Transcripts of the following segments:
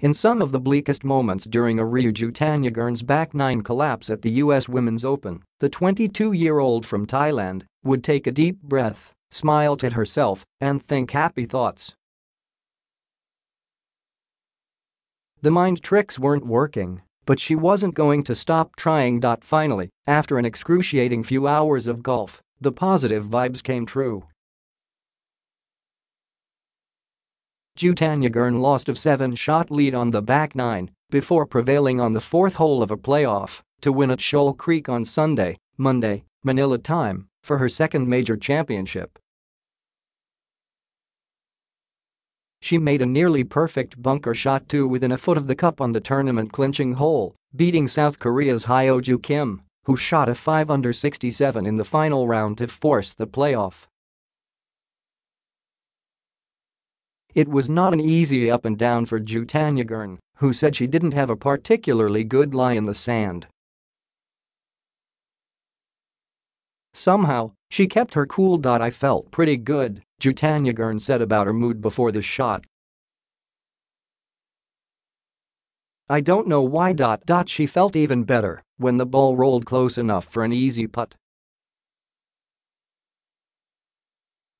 In some of the bleakest moments during Ariya Jutanugarn's back nine collapse at the US Women's Open, the 22-year-old from Thailand would take a deep breath, smile to herself, and think happy thoughts. The mind tricks weren't working, but she wasn't going to stop trying. Finally, after an excruciating few hours of golf, the positive vibes came true. Jutanugarn lost a 7-shot lead on the back nine before prevailing on the fourth hole of a playoff to win at Shoal Creek on Sunday, Monday, Manila time, for her second major championship. She made a nearly perfect bunker shot 2 within a foot of the cup on the tournament-clinching hole, beating South Korea's Hyo-Joo Kim, who shot a 5 under 67 in the final round to force the playoff. It was not an easy up and down for Jutanugarn, who said she didn't have a particularly good lie in the sand. Somehow, she kept her cool. I felt pretty good, Jutanugarn said about her mood before the shot. I don't know why. She felt even better when the ball rolled close enough for an easy putt.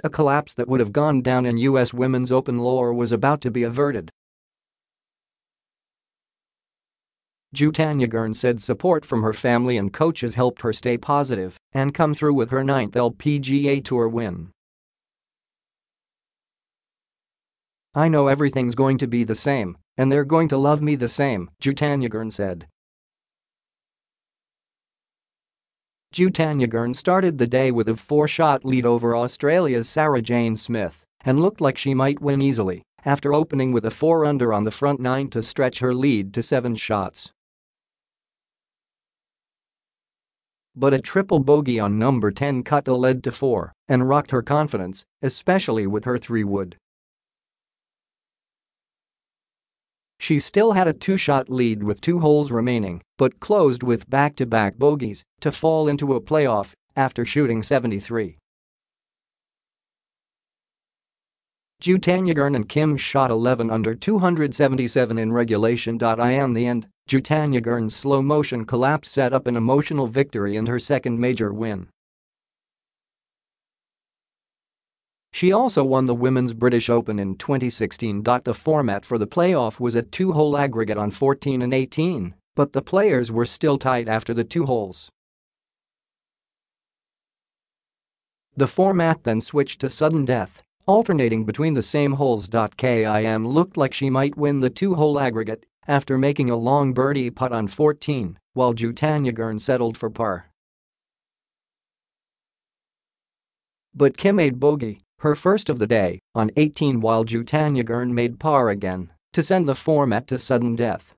A collapse that would have gone down in US Women's Open lore was about to be averted. Jutanugarn said support from her family and coaches helped her stay positive and come through with her 9th LPGA Tour win. I know everything's going to be the same, and they're going to love me the same, Jutanugarn said. Jutanugarn started the day with a 4-shot lead over Australia's Sarah Jane Smith and looked like she might win easily after opening with a 4 under on the front nine to stretch her lead to 7 shots. But a triple bogey on number 10 cut the lead to 4 and rocked her confidence, especially with her 3-wood. She still had a 2-shot lead with 2 holes remaining, but closed with back-to-back bogeys to fall into a playoff after shooting 73. Jutanugarn and Kim shot 11 under 277 in regulation. In the end, Jutanugarn's slow-motion collapse set up an emotional victory and her second major win. She also won the Women's British Open in 2016. The format for the playoff was a 2-hole aggregate on 14 and 18, but the players were still tied after the 2 holes. The format then switched to sudden death, alternating between the same holes. Kim looked like she might win the 2-hole aggregate after making a long birdie putt on 14, while Jutanugarn settled for par. But Kim made bogey, her first of the day, on 18 while Jutanugarn made par again to send the format to sudden death.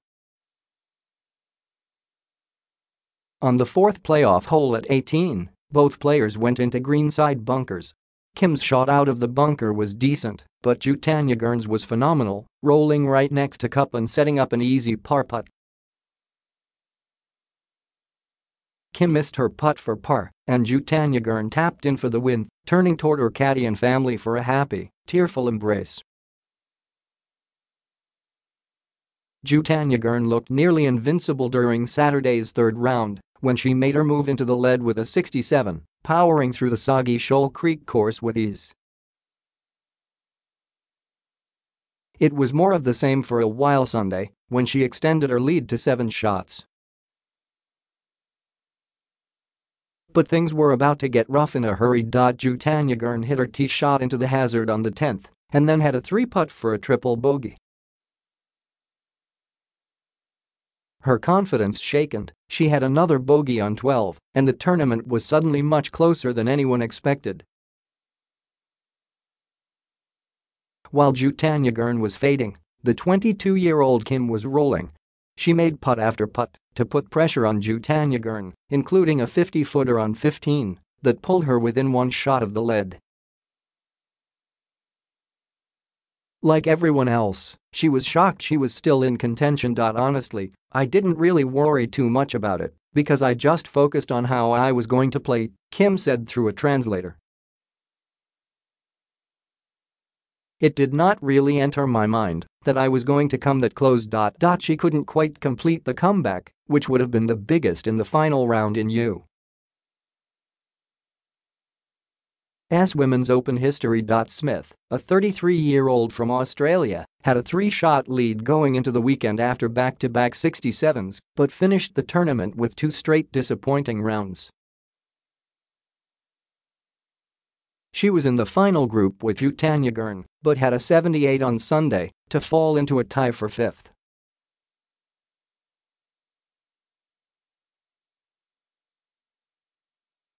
On the 4th playoff hole at 18, both players went into greenside bunkers. Kim's shot out of the bunker was decent, but Jutanugarn's was phenomenal, rolling right next to cup and setting up an easy par putt. Kim missed her putt for par, and Jutanugarn tapped in for the win, turning toward her caddy and family for a happy, tearful embrace. Jutanugarn looked nearly invincible during Saturday's 3rd round when she made her move into the lead with a 67, powering through the soggy Shoal Creek course with ease. It was more of the same for a while Sunday when she extended her lead to 7 shots. But things were about to get rough in a hurry. Jutanugarn hit her tee shot into the hazard on the 10th and then had a 3-putt for a triple bogey. Her confidence shaken, she had another bogey on 12, and the tournament was suddenly much closer than anyone expected. While Jutanugarn was fading, the 22-year-old Kim was rolling. She made putt after putt to put pressure on Jutanugarn, including a 50-footer on 15 that pulled her within 1 shot of the lead. Like everyone else, she was shocked she was still in contention. Honestly, I didn't really worry too much about it because I just focused on how I was going to play, Kim said through a translator. It did not really enter my mind that I was going to come that close. She couldn't quite complete the comeback, which would have been the biggest in the final round in U.S. Women's Open history. Smith, a 33-year-old from Australia, had a 3-shot lead going into the weekend after back-to-back 67s, but finished the tournament with 2 straight disappointing rounds. She was in the final group with Jutanugarn, but had a 78 on Sunday to fall into a tie for 5th.